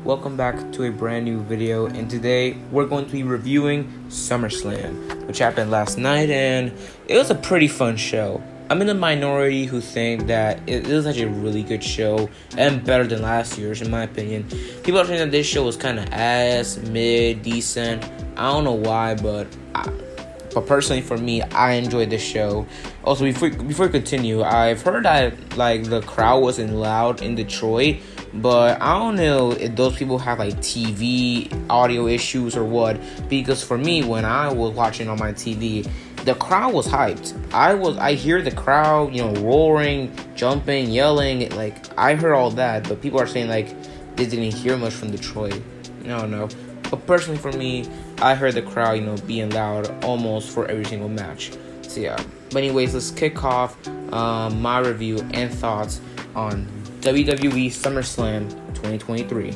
Welcome back to a brand new video, and today we're going to be reviewing Summerslam, which happened last night, and it was a pretty fun show. I'm in the minority who think that it was actually a really good show and better than last year's, in my opinion. People are saying that this show was kind of ass, mid, decent. I don't know why, but personally for me, I enjoyed this show. Also, before we continue, I've heard that the crowd wasn't loud in Detroit, but I don't know if those people have TV audio issues or what. Because for me, when I was watching on my TV, the crowd was hyped. I hear the crowd, roaring, jumping, yelling. I heard all that, but people are saying they didn't hear much from Detroit. I don't know. But personally for me, I heard the crowd, being loud almost for every single match. So yeah. But anyways, let's kick off my review and thoughts on WWE SummerSlam 2023.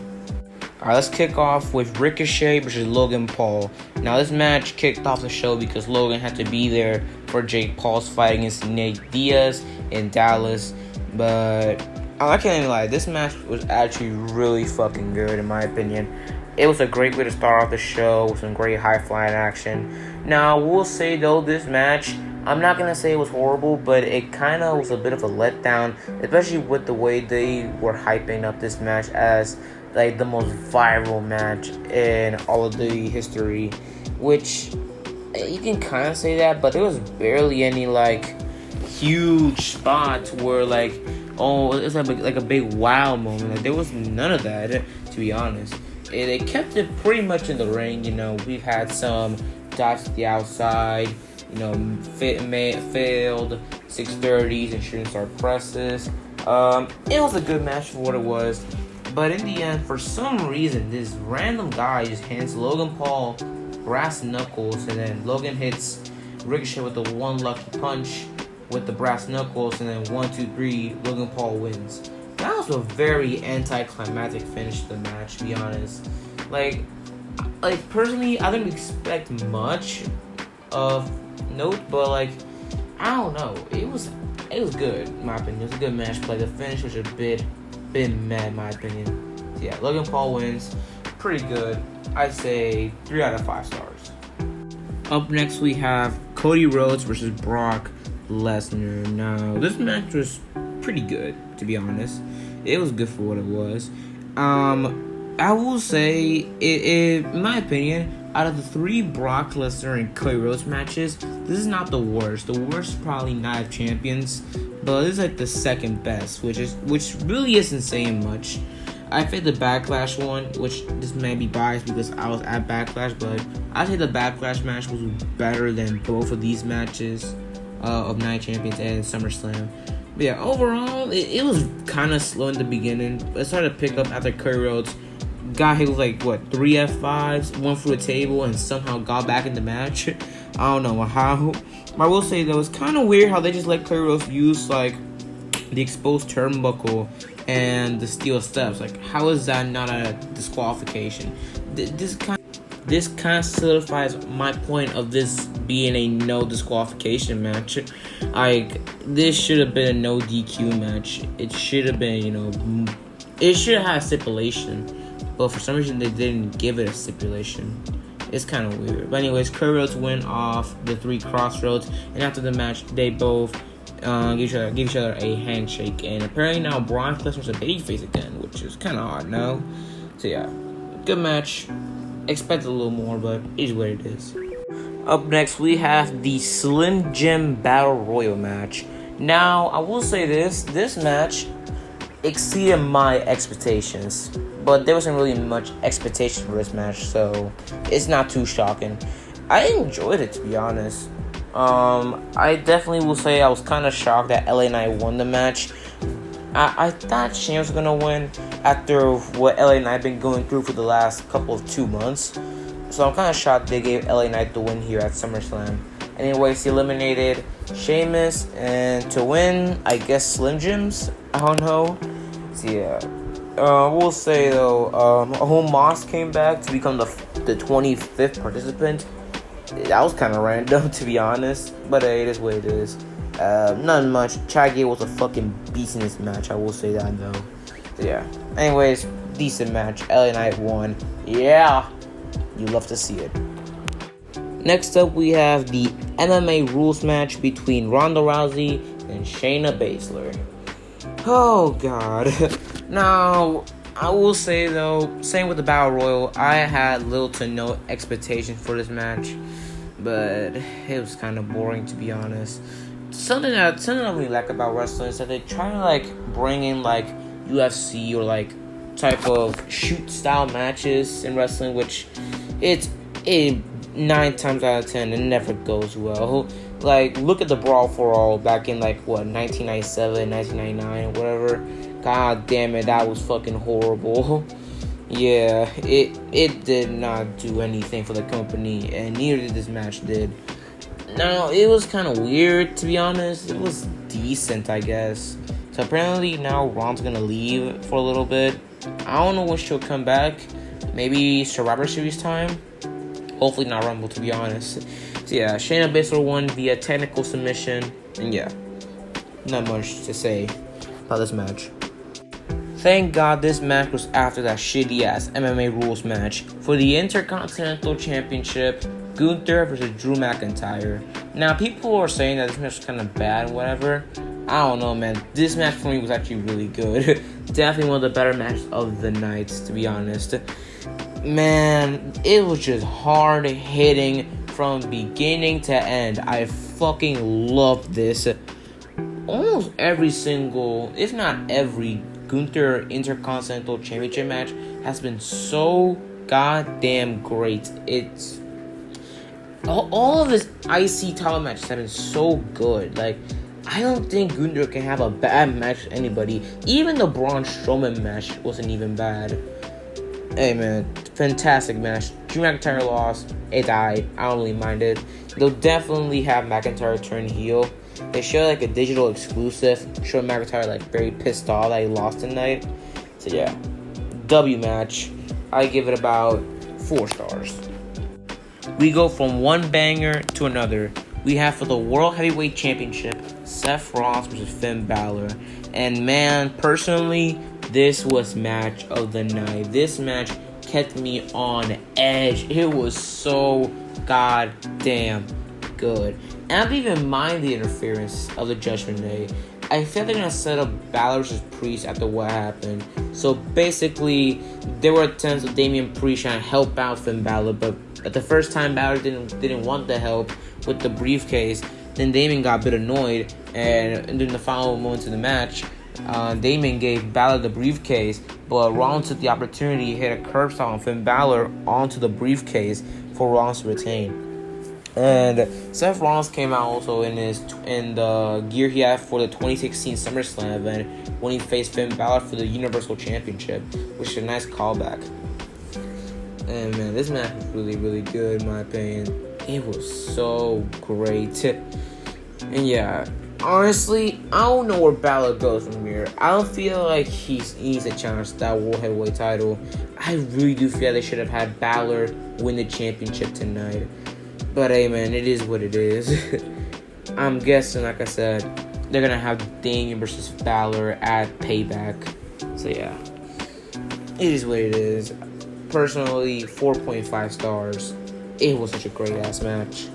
Alright, let's kick off with Ricochet versus Logan Paul. Now, this match kicked off the show because Logan had to be there for Jake Paul's fight against Nate Diaz in Dallas. But I can't even lie, this match was actually really fucking good in my opinion. It was a great way to start off the show with some great high-flying action. Now, we'll say though, this match, I'm not going to say it was horrible, but it kind of was a bit of a letdown, especially with the way they were hyping up this match as the most viral match in all of the history, which you can kind of say that, but there was barely any huge spots where it's like a big wow moment. There was none of that, to be honest. They kept it pretty much in the ring. We've had some dives at the outside, failed 630s and shooting star presses. It was a good match for what it was. But in the end, for some reason, this random guy just hands Logan Paul brass knuckles, and then Logan hits Ricochet with the one lucky punch with the brass knuckles, and then 1, 2, 3, Logan Paul wins. That was a very anticlimactic finish to the match, to be honest. Personally, I didn't expect much of note, but I don't know. It was good, in my opinion. It was a good match play. The finish was a bit mad, in my opinion. So yeah, Logan Paul wins. Pretty good. I'd say 3 out of 5 stars. Up next, we have Cody Rhodes versus Brock Lesnar. Now, this match was pretty good, to be honest. It was good for what it was. I will say, in my opinion, out of the 3 Brock Lesnar and Cody Rhodes matches, this is not the worst. The worst is probably Night of Champions, but this is the second best, which really isn't saying much. I think the Backlash one, which this may be biased because I was at Backlash, but I think the Backlash match was better than both of these matches of Night of Champions and SummerSlam. But yeah, overall, it was kind of slow in the beginning. It started to pick up after Cody Rhodes got hit with 3 F5s, went through a table, and somehow got back in the match. I don't know how. I will say though, it's kind of weird how they just let Cody Rhodes use the exposed turnbuckle and the steel steps. How is that not a disqualification? This kind of solidifies my point of this being a no disqualification match. This should have been a no DQ match. It should have been, it should have had a stipulation, but for some reason they didn't give it a stipulation. It's kind of weird. But anyways, Cody Rhodes went off the 3 crossroads, and after the match, they both give each other a handshake. And apparently now Brock Lesnar's a babyface again, which is kind of odd now. So yeah, good match. Expected a little more, but it is what it is. Up next, we have the Slim Jim Battle Royal match. Now, I will say this match exceeded my expectations, but there wasn't really much expectation for this match, so it's not too shocking. I enjoyed it, to be honest. I definitely will say I was kind of shocked that LA Knight won the match. I thought Shane was going to win after what LA Knight been going through for the last couple of 2 months. So I'm kind of shocked they gave LA Knight the win here at SummerSlam. Anyways, he eliminated Sheamus, and to win, I guess Slim Jims? I don't know. So yeah. We'll say though, Omos came back to become the 25th participant. That was kind of random, to be honest. But hey, it is what it is. Not much. Chage was a fucking beast in this match. I will say that though. So, yeah. Anyways, decent match. LA Knight won. Yeah, you love to see it. Next up, we have the MMA rules match between Ronda Rousey and Shayna Baszler. Oh God. Now, I will say though, same with the Battle Royal, I had little to no expectation for this match, but it was kind of boring to be honest. Something I really like about wrestling is that they try to like bring in like UFC or like type of shoot style matches in wrestling, which it 9 times out of 10 it never goes well. Like, look at the Brawl for All back in like 1997, 1999, whatever. God damn it, that was fucking horrible. Yeah, it did not do anything for the company, and neither did this match did. Now, it was kind of weird, to be honest. It was decent, I guess. So apparently now Ron's gonna leave for a little bit. I don't know when she'll come back. Maybe Survivor Series time. Hopefully not Rumble, to be honest. So yeah, Shayna Baszler won via technical submission. And yeah, not much to say about this match. Thank God this match was after that shitty-ass MMA rules match for the Intercontinental Championship, Gunther versus Drew McIntyre. Now, people are saying that this match was kind of bad and whatever. I don't know, man. This match for me was actually really good. Definitely one of the better matches of the night, to be honest. Man, it was just hard hitting from beginning to end. I fucking loved this. Almost every single, if not every, Gunther Intercontinental Championship match has been so goddamn great. It's all of his IC title matches have been so good. Like, I don't think Gunther can have a bad match with anybody. Even the Braun Strowman match wasn't even bad. Hey man, fantastic match. Drew McIntyre lost. It died. I don't really mind it. They'll definitely have McIntyre turn heel. They show like a digital exclusive. Show McIntyre like very pissed off that he lost tonight. So yeah, W match. I give it about 4 stars. We go from one banger to another. We have for the World Heavyweight Championship, Seth Rollins versus Finn Balor. And man, personally, this was match of the night. This match kept me on edge. It was so goddamn good. And I don't even mind the interference of the Judgment Day. I feel they're gonna set up Balor versus Priest after what happened. So basically, there were attempts of Damian Priest trying to help out Finn Balor, but at the first time Balor didn't want the help with the briefcase. Then Damian got a bit annoyed, and during the final moments of the match, Damian gave Balor the briefcase, but Rollins took the opportunity to hit a curb stop on Finn Balor onto the briefcase for Rollins to retain. And Seth Rollins came out also in the gear he had for the 2016 Summerslam event when he faced Finn Balor for the Universal Championship, which is a nice callback. And man, this match was really, really good in my opinion. It was so great. And yeah, honestly, I don't know where Balor goes from here. I don't feel like he needs a challenge to that World Heavyweight title. I really do feel they should have had Balor win the championship tonight. But hey man, it is what it is. I'm guessing, like I said, they're going to have Damian versus Balor at Payback. So yeah, it is what it is. Personally, 4.5 stars. It was such a great ass match.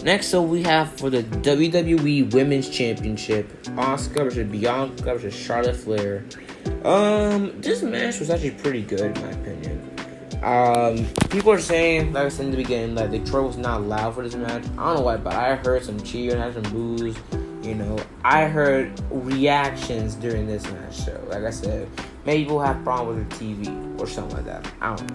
Next up, we have for the WWE Women's Championship, Asuka versus Bianca versus Charlotte Flair. This match was actually pretty good in my opinion. People are saying, like I said in the beginning, that Detroit was not loud for this match. I don't know why, but I heard some cheering, I heard some boos. You know, I heard reactions during this match. So, like I said, maybe people have problems with their TV or something like that. I don't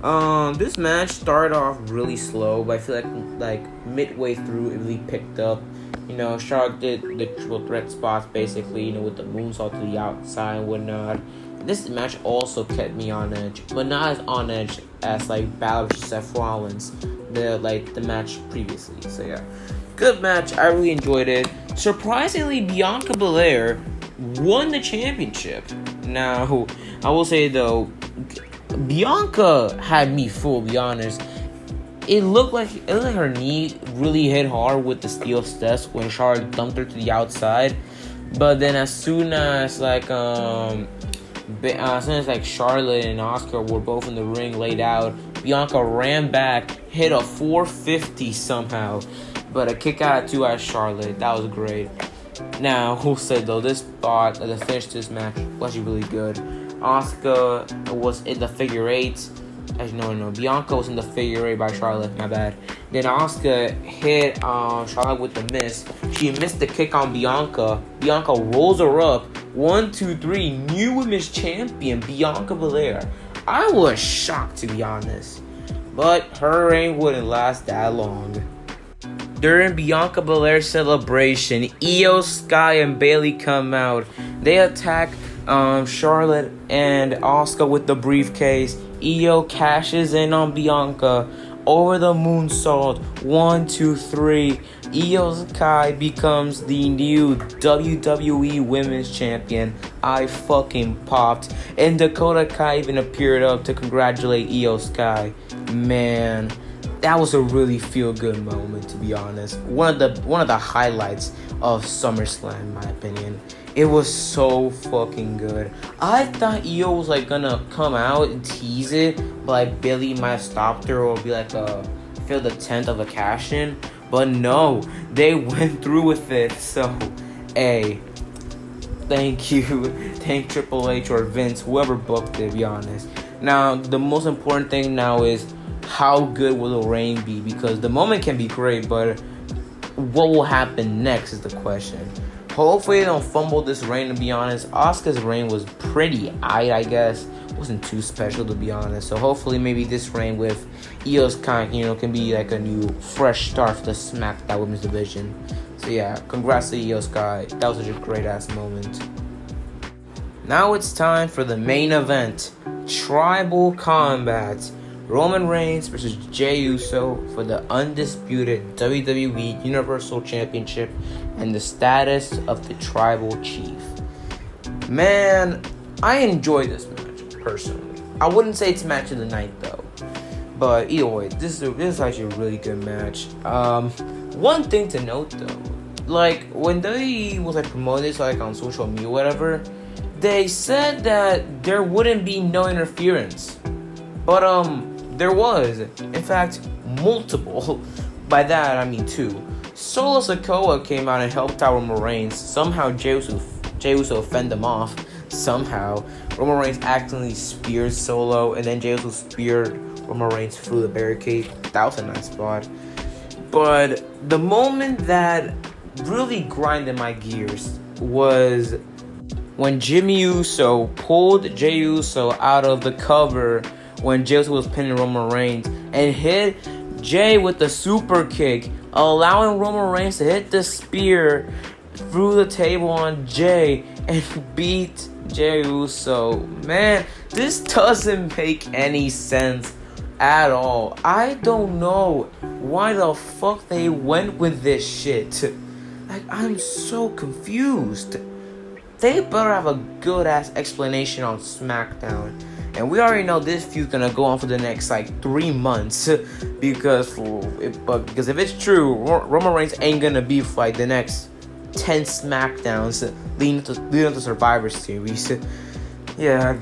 know. This match started off really slow, but I feel like midway through it really picked up. You know, Charlotte did the triple threat spots basically, you know, with the moonsault to the outside and whatnot. This match also kept me on edge, but not as on edge as like Balor versus Seth Rollins, the match previously. So yeah, good match. I really enjoyed it. Surprisingly, Bianca Belair won the championship. Now, I will say though, Bianca had me fooled, to be honest. it looked like her knee really hit hard with the steel steps when Charlotte dumped her to the outside. But then as soon as like Charlotte and Asuka were both in the ring laid out, Bianca ran back, hit a 450 somehow, but a kick out at 2 out of Charlotte. That was great. Now, who said though, this spot, the finish to this match was actually really good. Asuka was in the figure 8. Actually, no. Bianca was in the figure 8 by Charlotte. My bad. Then Asuka hit Charlotte with the miss. She missed the kick on Bianca. Bianca rolls her up. 1, 2, 3. New Women's Champion, Bianca Belair. I was shocked, to be honest. But her reign wouldn't last that long. During Bianca Belair's celebration, Io Sky and Bayley come out. They attack Charlotte and Asuka with the briefcase. Io cashes in on Bianca over the moonsault. 1, 2, 3. Io Sky becomes the new WWE Women's Champion. I fucking popped. And Dakota Kai even appeared up to congratulate Io Sky. Man, that was a really feel-good moment, to be honest. One of the highlights of Summerslam, in my opinion. It was so fucking good. I thought Io was like gonna come out and tease it, but like Billy might have stopped her or be like feel the tenth of a cash in. But no, they went through with it. So, hey, thank you. Thank Triple H or Vince, whoever booked it, to be honest. Now, the most important thing now is how good will the reign be? Because the moment can be great, but what will happen next is the question. Hopefully they don't fumble this reign, to be honest. Asuka's reign was pretty aight, I guess. Wasn't too special, to be honest. So hopefully maybe this reign with Io Sky, can be like a new fresh start for the SmackDown Women's Division. So yeah, congrats to Io Sky. That was such a great ass moment. Now it's time for the main event. Tribal Combat. Roman Reigns versus Jey Uso for the undisputed WWE Universal Championship and the status of the Tribal Chief. Man, I enjoyed this match, personally. I wouldn't say it's match of the night, though. But either way, this is actually a really good match. One thing to note, though. Like, when they was promoting this on social media or whatever, they said that there wouldn't be no interference. But, there was, in fact, multiple. By that, I mean 2. Solo Sikoa came out and helped out Roman Reigns. Somehow, Jey Uso fended them off. Somehow, Roman Reigns accidentally speared Solo, and then Jey Uso speared Roman Reigns through the barricade. That was a nice spot. But the moment that really grinded my gears was when Jimmy Uso pulled Jey Uso out of the cover when Jey Uso was pinning Roman Reigns and hit Jey with the super kick, allowing Roman Reigns to hit the spear through the table on Jey and beat Jey Uso. Man, this doesn't make any sense at all. I don't know why the fuck they went with this shit. I'm so confused. They better have a good ass explanation on SmackDown. And we already know this feud's gonna go on for the next 3 months because if it's true, Roman Reigns ain't gonna be for the next 10 SmackDowns leading to Survivor Series. Yeah,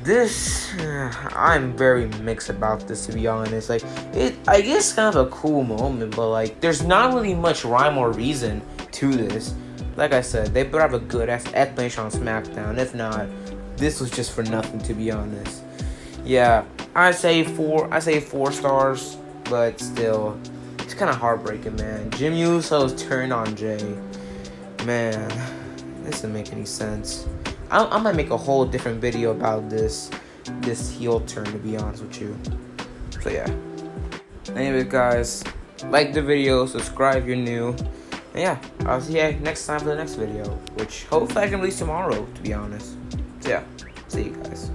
I'm very mixed about this, to be honest. I guess it's kind of a cool moment, but there's not really much rhyme or reason to this. Like I said, they better have a good explanation on SmackDown. If not, this was just for nothing, to be honest. Yeah, I say 4 stars, but still, it's kind of heartbreaking, man. Jim Uso's turn on Jey. Man, this doesn't make any sense. I might make a whole different video about this heel turn, to be honest with you. So yeah. Anyway, guys, like the video, subscribe if you're new. And yeah, I'll see you next time for the next video, which hopefully I can release tomorrow, to be honest. So yeah, see you guys.